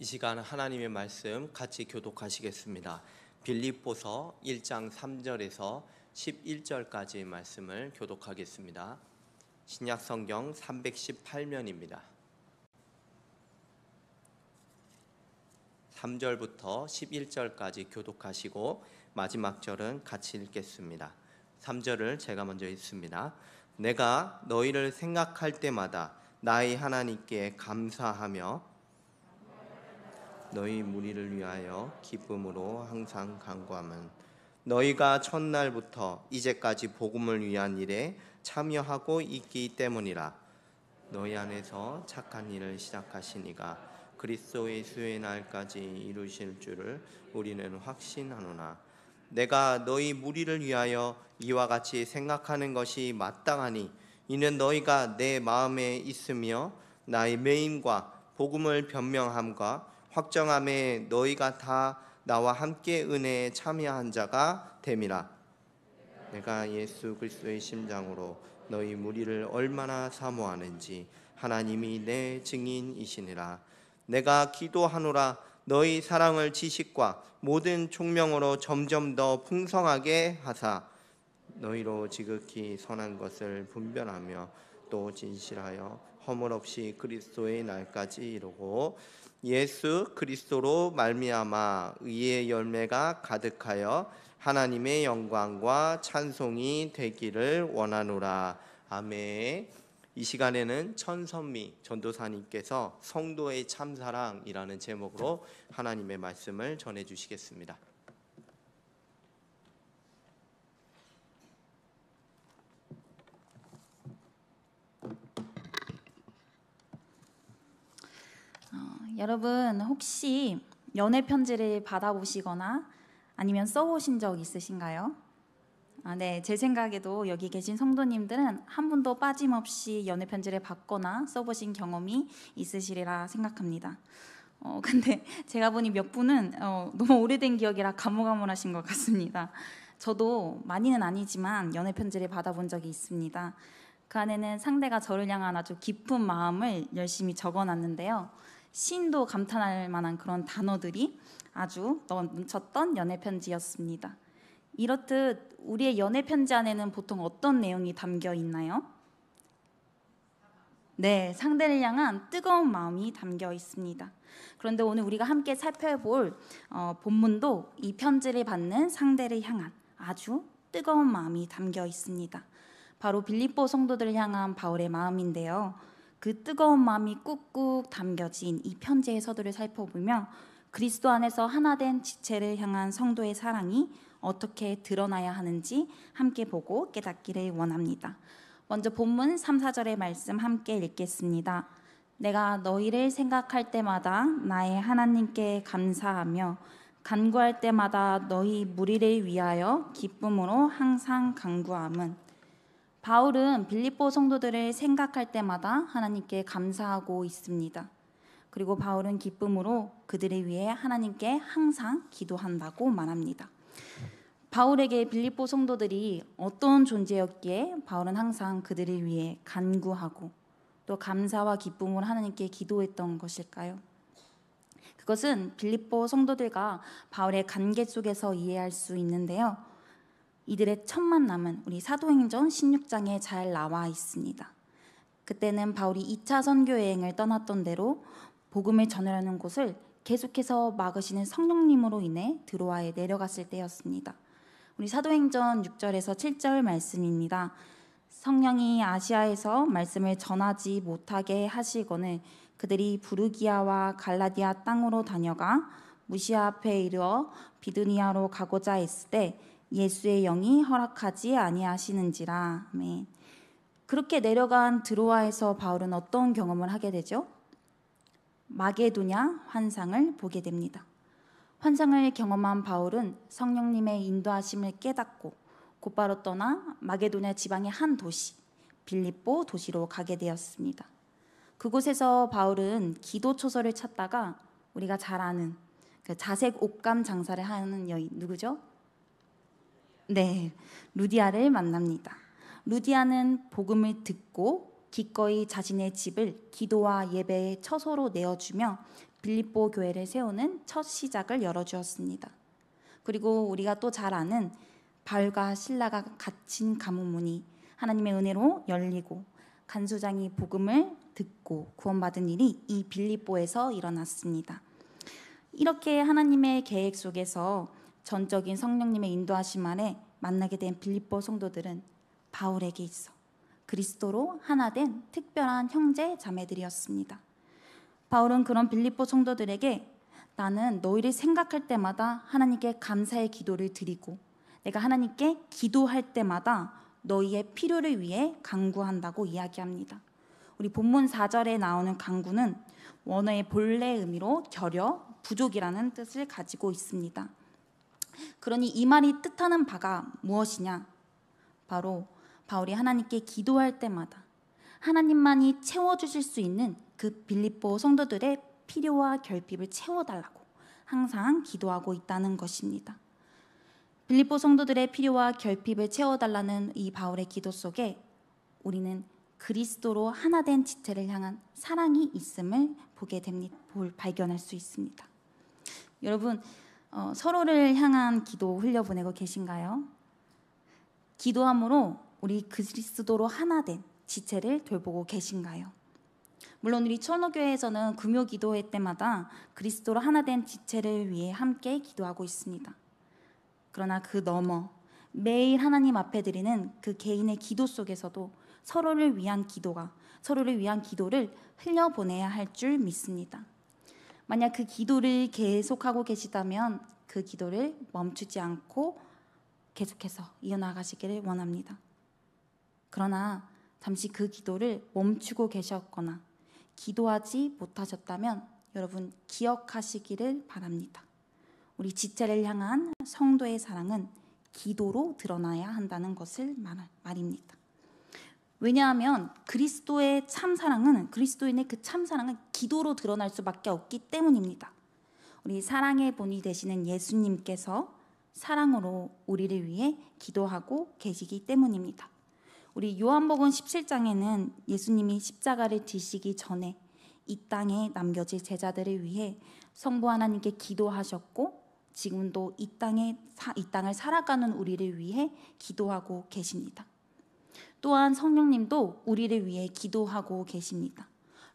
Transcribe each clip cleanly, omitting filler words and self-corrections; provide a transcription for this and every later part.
이 시간 하나님의 말씀 같이 교독하시겠습니다. 빌립보서 1장 3절에서 11절까지의 말씀을 교독하겠습니다. 신약성경 318면입니다. 3절부터 11절까지 교독하시고 마지막 절은 같이 읽겠습니다. 3절을 제가 먼저 읽습니다. 내가 너희를 생각할 때마다 나의 하나님께 감사하며 너희 무리를 위하여 기쁨으로 항상 간구함은 너희가 첫날부터 이제까지 복음을 위한 일에 참여하고 있기 때문이라. 너희 안에서 착한 일을 시작하신 이가 그리스도 예수의 날까지 이루실 줄을 우리는 확신하노라. 내가 너희 무리를 위하여 이와 같이 생각하는 것이 마땅하니 이는 너희가 내 마음에 있으며 나의 매임과 복음을 변명함과 확정함에 너희가 다 나와 함께 은혜에 참여한 자가 됨이라. 내가 예수 그리스도의 심장으로 너희 무리를 얼마나 사모하는지 하나님이 내 증인이시니라. 내가 기도하노라. 너희 사랑을 지식과 모든 총명으로 점점 더 풍성하게 하사 너희로 지극히 선한 것을 분별하며 또 진실하여 허물 없이 그리스도의 날까지 이루고 예수 그리스도로 말미암아 의의 열매가 가득하여 하나님의 영광과 찬송이 되기를 원하노라. 아멘. 이 시간에는 천선미 전도사님께서 성도의 참사랑이라는 제목으로 하나님의 말씀을 전해주시겠습니다. 여러분 혹시 연애 편지를 받아보시거나 아니면 써보신 적 있으신가요? 네, 제 생각에도 여기 계신 성도님들은 한 분도 빠짐없이 연애 편지를 받거나 써보신 경험이 있으시리라 생각합니다. 근데 제가 보니 몇 분은 너무 오래된 기억이라 가물가물하신 것 같습니다. 저도 많이는 아니지만 연애 편지를 받아본 적이 있습니다. 그 안에는 상대가 저를 향한 아주 깊은 마음을 열심히 적어놨는데요. 시인도 감탄할 만한 그런 단어들이 아주 넘쳤던 연애 편지였습니다. 이렇듯 우리의 연애 편지 안에는 보통 어떤 내용이 담겨 있나요? 네, 상대를 향한 뜨거운 마음이 담겨 있습니다. 그런데 오늘 우리가 함께 살펴볼 본문도 이 편지를 받는 상대를 향한 아주 뜨거운 마음이 담겨 있습니다. 바로 빌립보 성도들을 향한 바울의 마음인데요. 그 뜨거운 마음이 꾹꾹 담겨진 이 편지의 서두를 살펴보며 그리스도 안에서 하나된 지체를 향한 성도의 사랑이 어떻게 드러나야 하는지 함께 보고 깨닫기를 원합니다. 먼저 본문 3, 4절의 말씀 함께 읽겠습니다. 내가 너희를 생각할 때마다 나의 하나님께 감사하며 간구할 때마다 너희 무리를 위하여 기쁨으로 항상 간구함은. 바울은 빌립보 성도들을 생각할 때마다 하나님께 감사하고 있습니다. 그리고 바울은 기쁨으로 그들을 위해 하나님께 항상 기도한다고 말합니다. 바울에게 빌립보 성도들이 어떤 존재였기에 바울은 항상 그들을 위해 간구하고 또 감사와 기쁨으로 하나님께 기도했던 것일까요? 그것은 빌립보 성도들과 바울의 관계 속에서 이해할 수 있는데요. 이들의 첫 만남은 우리 사도행전 16장에 잘 나와 있습니다. 그때는 바울이 2차 선교 여행을 떠났던 대로 복음을 전하려는 곳을 계속해서 막으시는 성령님으로 인해 드로아에 내려갔을 때였습니다. 우리 사도행전 6절에서 7절 말씀입니다. 성령이 아시아에서 말씀을 전하지 못하게 하시거늘 그들이 부르기아와 갈라디아 땅으로 다녀가 무시아 앞에 이르러 비두니아로 가고자 했을 때 예수의 영이 허락하지 아니하시는지라. 아멘. 그렇게 내려간 드로아에서 바울은 어떤 경험을 하게 되죠? 마게도냐 환상을 보게 됩니다. 환상을 경험한 바울은 성령님의 인도하심을 깨닫고 곧바로 떠나 마게도냐 지방의 한 도시 빌립보 도시로 가게 되었습니다. 그곳에서 바울은 기도 초소를 찾다가 우리가 잘 아는 그 자색 옷감 장사를 하는 여인 누구죠? 네, 루디아를 만납니다. 루디아는 복음을 듣고 기꺼이 자신의 집을 기도와 예배의 처소로 내어주며 빌립보 교회를 세우는 첫 시작을 열어주었습니다. 그리고 우리가 또 잘 아는 바울과 실라가 갇힌 가문문이 하나님의 은혜로 열리고 간수장이 복음을 듣고 구원받은 일이 이 빌립보에서 일어났습니다. 이렇게 하나님의 계획 속에서 전적인 성령님의 인도하심 아래 만나게 된 빌립보 성도들은 바울에게 있어 그리스도로 하나 된 특별한 형제 자매들이었습니다. 바울은 그런 빌립보 성도들에게 나는 너희를 생각할 때마다 하나님께 감사의 기도를 드리고 내가 하나님께 기도할 때마다 너희의 필요를 위해 간구한다고 이야기합니다. 우리 본문 4절에 나오는 간구는 원어의 본래 의미로 결여, 부족이라는 뜻을 가지고 있습니다. 그러니 이 말이 뜻하는 바가 무엇이냐? 바로 바울이 하나님께 기도할 때마다 하나님만이 채워주실 수 있는 그 빌립보 성도들의 필요와 결핍을 채워달라고 항상 기도하고 있다는 것입니다. 빌립보 성도들의 필요와 결핍을 채워달라는 이 바울의 기도 속에 우리는 그리스도로 하나 된 지체를 향한 사랑이 있음을 발견할 수 있습니다. 여러분, 서로를 향한 기도 흘려보내고 계신가요? 기도함으로 우리 그리스도로 하나 된 지체를 돌보고 계신가요? 물론 우리 천호교회에서는 금요 기도회 때마다 그리스도로 하나 된 지체를 위해 함께 기도하고 있습니다. 그러나 그 너머 매일 하나님 앞에 드리는 그 개인의 기도 속에서도 서로를 위한 기도를 흘려보내야 할 줄 믿습니다. 만약 그 기도를 계속하고 계시다면 그 기도를 멈추지 않고 계속해서 이어나가시기를 원합니다. 그러나 잠시 그 기도를 멈추고 계셨거나 기도하지 못하셨다면 여러분 기억하시기를 바랍니다. 우리 지체를 향한 성도의 사랑은 기도로 드러나야 한다는 것을 말입니다. 왜냐하면 그리스도인의 그 참 사랑은 기도로 드러날 수밖에 없기 때문입니다. 우리 사랑의 본이 되시는 예수님께서 사랑으로 우리를 위해 기도하고 계시기 때문입니다. 우리 요한복음 17장에는 예수님이 십자가를 지시기 전에 이 땅에 남겨질 제자들을 위해 성부 하나님께 기도하셨고 지금도 이 땅을 살아가는 우리를 위해 기도하고 계십니다. 또한 성령님도 우리를 위해 기도하고 계십니다.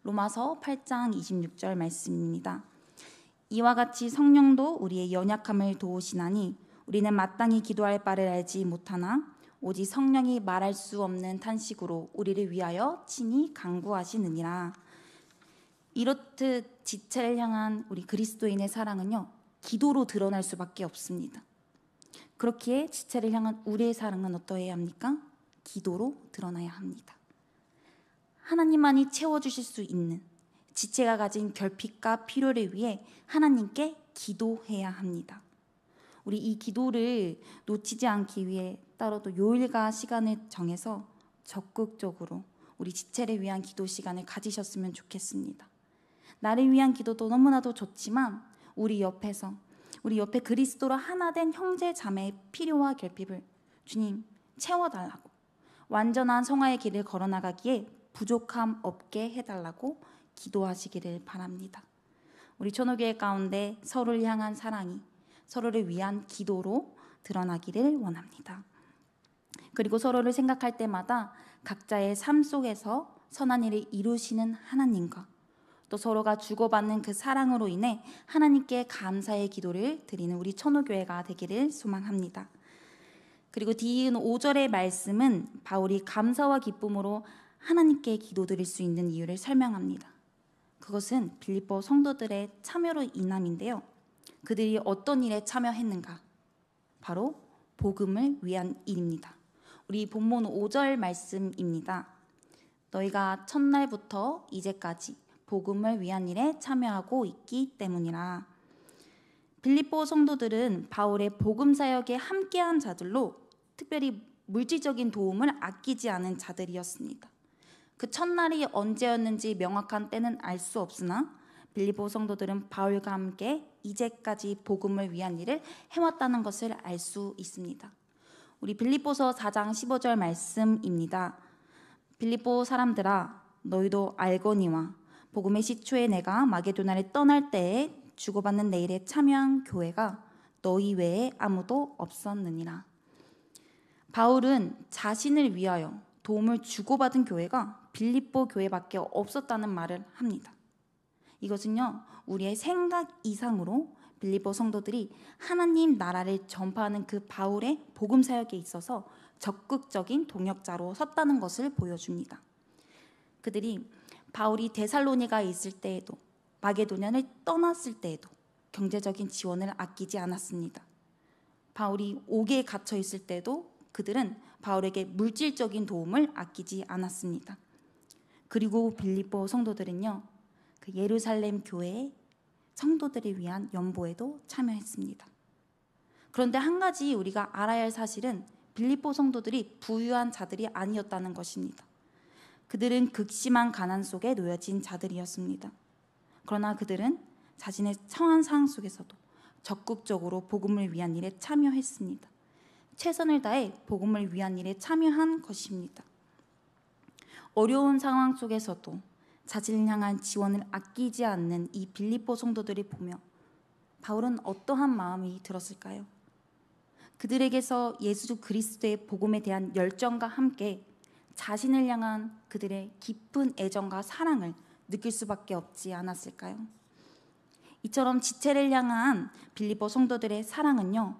로마서 8장 26절 말씀입니다. 이와 같이 성령도 우리의 연약함을 도우시나니 우리는 마땅히 기도할 바를 알지 못하나 오직 성령이 말할 수 없는 탄식으로 우리를 위하여 친히 간구하시느니라. 이렇듯 지체를 향한 우리 그리스도인의 사랑은요, 기도로 드러날 수밖에 없습니다. 그렇기에 지체를 향한 우리의 사랑은 어떠해야 합니까? 기도로 드러나야 합니다. 하나님만이 채워주실 수 있는 지체가 가진 결핍과 필요를 위해 하나님께 기도해야 합니다. 우리 이 기도를 놓치지 않기 위해 따로 또 요일과 시간을 정해서 적극적으로 우리 지체를 위한 기도 시간을 가지셨으면 좋겠습니다. 나를 위한 기도도 너무나도 좋지만 우리 옆에 그리스도로 하나 된 형제 자매의 필요와 결핍을 주님 채워달라고, 완전한 성화의 길을 걸어나가기에 부족함 없게 해달라고 기도하시기를 바랍니다. 우리 천호교회 가운데 서로를 향한 사랑이 서로를 위한 기도로 드러나기를 원합니다. 그리고 서로를 생각할 때마다 각자의 삶 속에서 선한 일을 이루시는 하나님과 또 서로가 주고받는 그 사랑으로 인해 하나님께 감사의 기도를 드리는 우리 천호교회가 되기를 소망합니다. 그리고 뒤이은 5절의 말씀은 바울이 감사와 기쁨으로 하나님께 기도드릴 수 있는 이유를 설명합니다. 그것은 빌립보 성도들의 참여로 인함인데요. 그들이 어떤 일에 참여했는가? 바로 복음을 위한 일입니다. 우리 본문 5절 말씀입니다. 너희가 첫날부터 이제까지 복음을 위한 일에 참여하고 있기 때문이라. 빌립보 성도들은 바울의 복음 사역에 함께한 자들로 특별히 물질적인 도움을 아끼지 않은 자들이었습니다. 그 첫날이 언제였는지 명확한 때는 알 수 없으나 빌립보 성도들은 바울과 함께 이제까지 복음을 위한 일을 해왔다는 것을 알 수 있습니다. 우리 빌립보서 4장 15절 말씀입니다. 빌립보 사람들아 너희도 알거니와 복음의 시초에 내가 마게도나를 떠날 때에 주고받는 내 일에 참여한 교회가 너희 외에 아무도 없었느니라. 바울은 자신을 위하여 도움을 주고받은 교회가 빌립보 교회밖에 없었다는 말을 합니다. 이것은요, 우리의 생각 이상으로 빌립보 성도들이 하나님 나라를 전파하는 그 바울의 복음 사역에 있어서 적극적인 동역자로 섰다는 것을 보여줍니다. 그들이 바울이 데살로니가에 있을 때에도 마게도냐를 떠났을 때에도 경제적인 지원을 아끼지 않았습니다. 바울이 옥에 갇혀 있을 때도 그들은 바울에게 물질적인 도움을 아끼지 않았습니다. 그리고 빌립보 성도들은요, 그 예루살렘 교회의 성도들을 위한 연보에도 참여했습니다. 그런데 한 가지 우리가 알아야 할 사실은 빌립보 성도들이 부유한 자들이 아니었다는 것입니다. 그들은 극심한 가난 속에 놓여진 자들이었습니다. 그러나 그들은 자신의 처한 상황 속에서도 적극적으로 복음을 위한 일에 참여했습니다. 최선을 다해 복음을 위한 일에 참여한 것입니다. 어려운 상황 속에서도 자신을 향한 지원을 아끼지 않는 이 빌립보 성도들을 보며 바울은 어떠한 마음이 들었을까요? 그들에게서 예수 그리스도의 복음에 대한 열정과 함께 자신을 향한 그들의 깊은 애정과 사랑을 느낄 수밖에 없지 않았을까요? 이처럼 지체를 향한 빌립보 성도들의 사랑은요,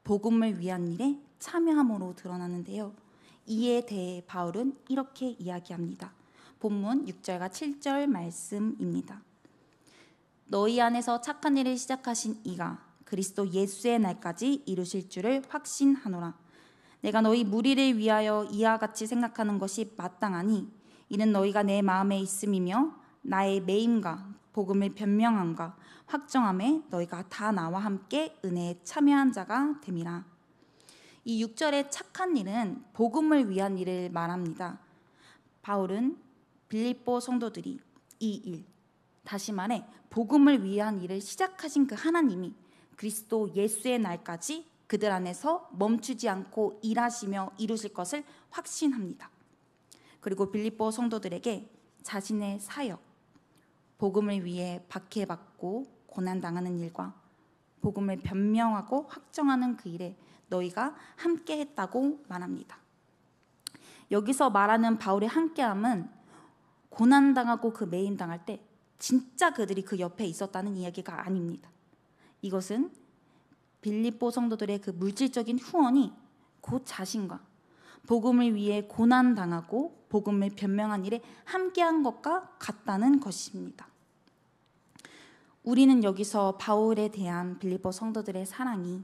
복음을 위한 일에 참여함으로 드러나는데요. 이에 대해 바울은 이렇게 이야기합니다. 본문 6절과 7절 말씀입니다. 너희 안에서 착한 일을 시작하신 이가 그리스도 예수의 날까지 이루실 줄을 확신하노라. 내가 너희 무리를 위하여 이와 같이 생각하는 것이 마땅하니 이는 너희가 내 마음에 있음이며 나의 매임과 복음을 변명함과 확정함에 너희가 다 나와 함께 은혜에 참여한 자가 됨이라. 이 6절의 착한 일은 복음을 위한 일을 말합니다. 바울은 빌립보 성도들이 이 일, 다시 말해 복음을 위한 일을 시작하신 그 하나님이 그리스도 예수의 날까지 그들 안에서 멈추지 않고 일하시며 이루실 것을 확신합니다. 그리고 빌립보 성도들에게 자신의 사역, 복음을 위해 박해받고 고난당하는 일과 복음을 변명하고 확정하는 그 일에 너희가 함께 했다고 말합니다. 여기서 말하는 바울의 함께함은 고난당하고 그 매임당할 때 진짜 그들이 그 옆에 있었다는 이야기가 아닙니다. 이것은 빌립보 성도들의 그 물질적인 후원이 곧 자신과 복음을 위해 고난당하고 복음을 변명한 일에 함께한 것과 같다는 것입니다. 우리는 여기서 바울에 대한 빌립보 성도들의 사랑이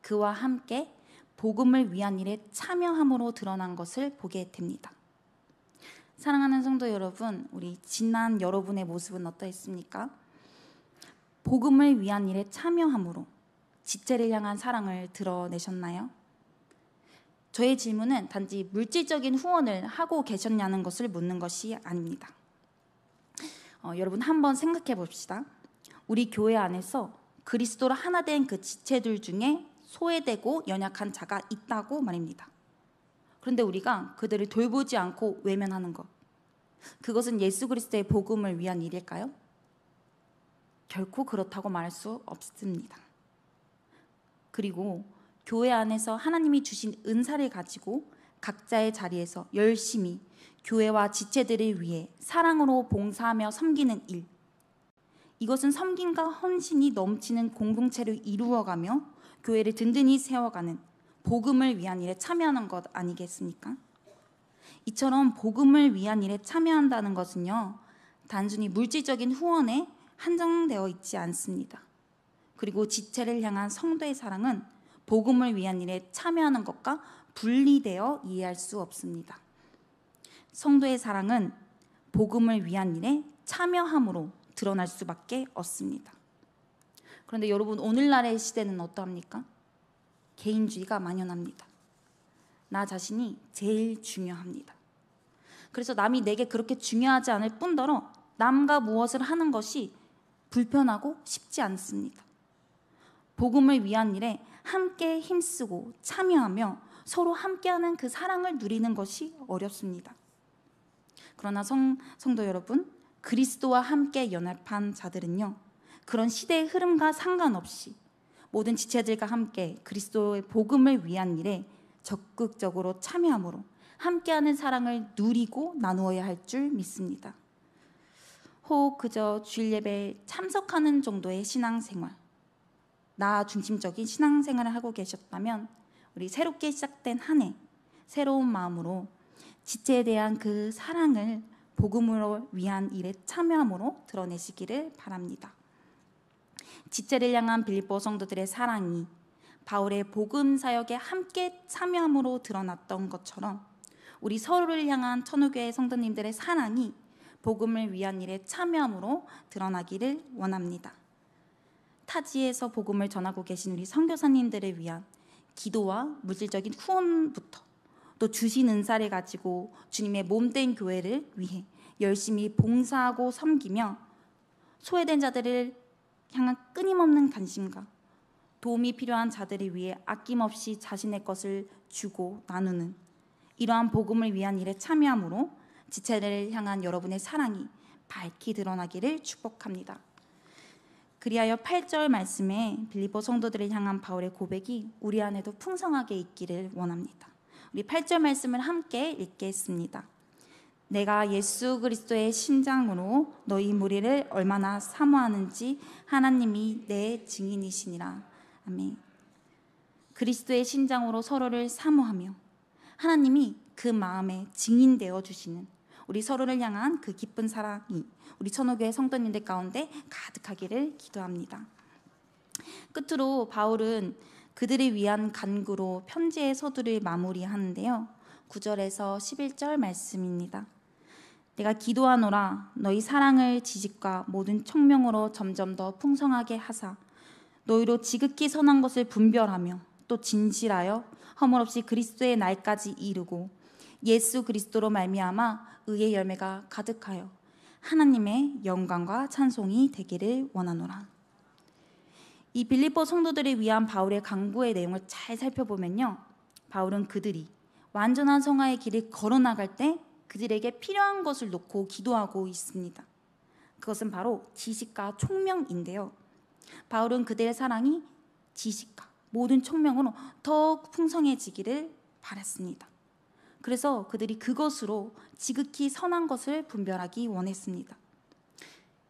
그와 함께 복음을 위한 일에 참여함으로 드러난 것을 보게 됩니다. 사랑하는 성도 여러분, 우리 지난 여러분의 모습은 어떠했습니까? 복음을 위한 일에 참여함으로 지체를 향한 사랑을 드러내셨나요? 저의 질문은 단지 물질적인 후원을 하고 계셨냐는 것을 묻는 것이 아닙니다. 여러분 한번 생각해 봅시다. 우리 교회 안에서 그리스도로 하나 된 그 지체들 중에 소외되고 연약한 자가 있다고 말입니다. 그런데 우리가 그들을 돌보지 않고 외면하는 것, 그것은 예수 그리스도의 복음을 위한 일일까요? 결코 그렇다고 말할 수 없습니다. 그리고 교회 안에서 하나님이 주신 은사를 가지고 각자의 자리에서 열심히 교회와 지체들을 위해 사랑으로 봉사하며 섬기는 일, 이것은 섬김과 헌신이 넘치는 공동체를 이루어가며 교회를 든든히 세워가는 복음을 위한 일에 참여하는 것 아니겠습니까? 이처럼 복음을 위한 일에 참여한다는 것은요, 단순히 물질적인 후원에 한정되어 있지 않습니다. 그리고 지체를 향한 성도의 사랑은 복음을 위한 일에 참여하는 것과 분리되어 이해할 수 없습니다. 성도의 사랑은 복음을 위한 일에 참여함으로 드러날 수밖에 없습니다. 그런데 여러분, 오늘날의 시대는 어떠합니까? 개인주의가 만연합니다. 나 자신이 제일 중요합니다. 그래서 남이 내게 그렇게 중요하지 않을 뿐더러 남과 무엇을 하는 것이 불편하고 쉽지 않습니다. 복음을 위한 일에 함께 힘쓰고 참여하며 서로 함께하는 그 사랑을 누리는 것이 어렵습니다. 그러나 성도 여러분, 그리스도와 함께 연합한 자들은요, 그런 시대의 흐름과 상관없이 모든 지체들과 함께 그리스도의 복음을 위한 일에 적극적으로 참여함으로 함께하는 사랑을 누리고 나누어야 할 줄 믿습니다. 혹 그저 주일 예배에 참석하는 정도의 신앙생활, 나 중심적인 신앙생활을 하고 계셨다면 우리 새롭게 시작된 한 해 새로운 마음으로 지체에 대한 그 사랑을 복음으로 위한 일에 참여함으로 드러내시기를 바랍니다. 지체를 향한 빌립보 성도들의 사랑이 바울의 복음 사역에 함께 참여함으로 드러났던 것처럼 우리 서로를 향한 천우교회 성도님들의 사랑이 복음을 위한 일에 참여함으로 드러나기를 원합니다. 타지에서 복음을 전하고 계신 우리 선교사님들을 위한 기도와 물질적인 후원부터 또 주신 은사를 가지고 주님의 몸된 교회를 위해 열심히 봉사하고 섬기며 소외된 자들을 향한 끊임없는 관심과 도움이 필요한 자들을 위해 아낌없이 자신의 것을 주고 나누는 이러한 복음을 위한 일에 참여함으로 지체를 향한 여러분의 사랑이 밝히 드러나기를 축복합니다. 그리하여 8절 말씀에 빌립보 성도들을 향한 바울의 고백이 우리 안에도 풍성하게 있기를 원합니다. 우리 8절 말씀을 함께 읽겠습니다. 내가 예수 그리스도의 심장으로 너희 무리를 얼마나 사모하는지 하나님이 내 증인이시니라. 아멘. 그리스도의 심장으로 서로를 사모하며 하나님이 그 마음에 증인되어 주시는 우리 서로를 향한 그 기쁜 사랑이 우리 천호교회 성도님들 가운데 가득하기를 기도합니다. 끝으로 바울은 그들을 위한 간구로 편지의 서두를 마무리하는데요. 9절에서 11절 말씀입니다. 내가 기도하노라 너희 사랑을 지식과 모든 총명으로 점점 더 풍성하게 하사 너희로 지극히 선한 것을 분별하며 또 진실하여 허물없이 그리스도의 날까지 이르고 예수 그리스도로 말미암아 의의 열매가 가득하여 하나님의 영광과 찬송이 되기를 원하노라. 이 빌립보 성도들을 위한 바울의 간구의 내용을 잘 살펴보면요, 바울은 그들이 완전한 성화의 길을 걸어나갈 때 그들에게 필요한 것을 놓고 기도하고 있습니다. 그것은 바로 지식과 총명인데요, 바울은 그들의 사랑이 지식과 모든 총명으로 더욱 풍성해지기를 바랐습니다. 그래서 그들이 그것으로 지극히 선한 것을 분별하기 원했습니다.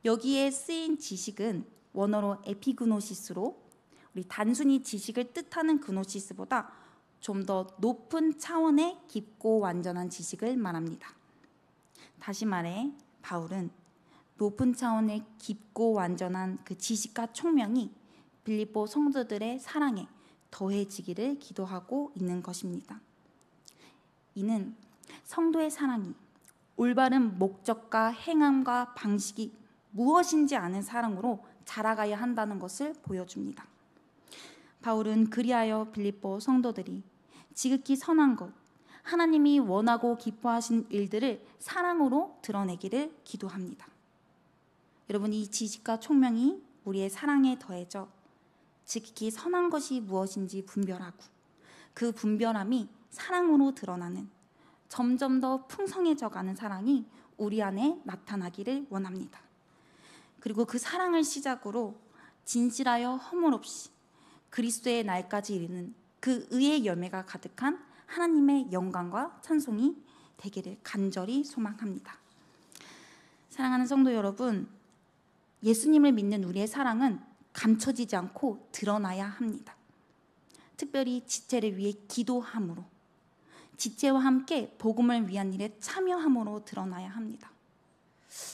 여기에 쓰인 지식은 원어로 에피그노시스로 우리 단순히 지식을 뜻하는 그노시스보다 좀 더 높은 차원의 깊고 완전한 지식을 말합니다. 다시 말해 바울은 높은 차원의 깊고 완전한 그 지식과 총명이 빌립보 성도들의 사랑에 더해지기를 기도하고 있는 것입니다. 이는 성도의 사랑이 올바른 목적과 행함과 방식이 무엇인지 아는 사랑으로 자라가야 한다는 것을 보여줍니다. 바울은 그리하여 빌립보 성도들이 지극히 선한 것, 하나님이 원하고 기뻐하신 일들을 사랑으로 드러내기를 기도합니다. 여러분, 이 지식과 총명이 우리의 사랑에 더해져 지극히 선한 것이 무엇인지 분별하고 그 분별함이 사랑으로 드러나는 점점 더 풍성해져가는 사랑이 우리 안에 나타나기를 원합니다. 그리고 그 사랑을 시작으로 진실하여 허물 없이 그리스도의 날까지 이르는 그 의의 열매가 가득한 하나님의 영광과 찬송이 되기를 간절히 소망합니다. 사랑하는 성도 여러분, 예수님을 믿는 우리의 사랑은 감춰지지 않고 드러나야 합니다. 특별히 지체를 위해 기도함으로, 지체와 함께 복음을 위한 일에 참여함으로 드러나야 합니다.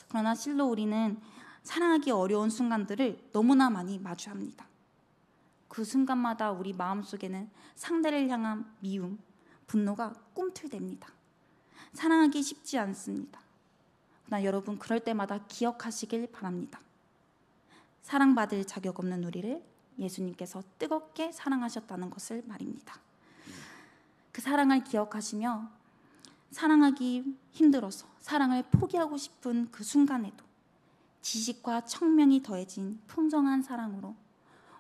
그러나 실로 우리는 사랑하기 어려운 순간들을 너무나 많이 마주합니다. 그 순간마다 우리 마음속에는 상대를 향한 미움, 분노가 꿈틀댑니다. 사랑하기 쉽지 않습니다. 그러나 여러분, 그럴 때마다 기억하시길 바랍니다. 사랑받을 자격 없는 우리를 예수님께서 뜨겁게 사랑하셨다는 것을 말입니다. 그 사랑을 기억하시며 사랑하기 힘들어서 사랑을 포기하고 싶은 그 순간에도 지식과 청명이 더해진 풍성한 사랑으로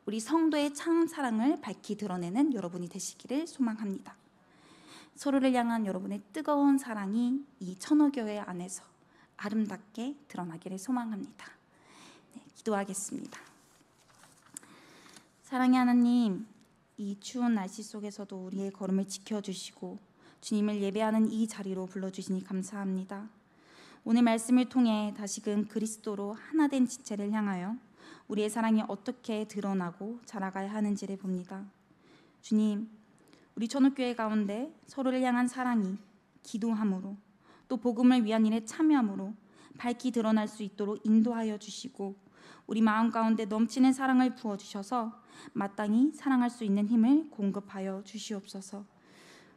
우리 성도의 참 사랑을 밝히 드러내는 여러분이 되시기를 소망합니다. 서로를 향한 여러분의 뜨거운 사랑이 이 천호교회 안에서 아름답게 드러나기를 소망합니다. 네, 기도하겠습니다. 사랑의 하나님, 이 추운 날씨 속에서도 우리의 걸음을 지켜주시고 주님을 예배하는 이 자리로 불러주시니 감사합니다. 오늘 말씀을 통해 다시금 그리스도로 하나된 지체를 향하여 우리의 사랑이 어떻게 드러나고 자라가야 하는지를 봅니다. 주님, 우리 천옥교회 가운데 서로를 향한 사랑이 기도함으로 또 복음을 위한 일에 참여함으로 밝히 드러날 수 있도록 인도하여 주시고 우리 마음 가운데 넘치는 사랑을 부어주셔서 마땅히 사랑할 수 있는 힘을 공급하여 주시옵소서.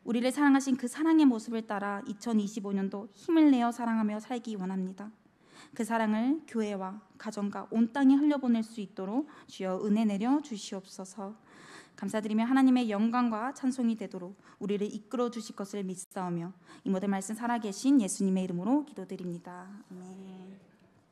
우리를 사랑하신 그 사랑의 모습을 따라 2025년도 힘을 내어 사랑하며 살기 원합니다. 그 사랑을 교회와 가정과 온 땅에 흘려보낼 수 있도록 주여 은혜 내려 주시옵소서. 감사드리며 하나님의 영광과 찬송이 되도록 우리를 이끌어 주실 것을 믿사오며 이 모든 말씀 살아계신 예수님의 이름으로 기도드립니다. 아멘.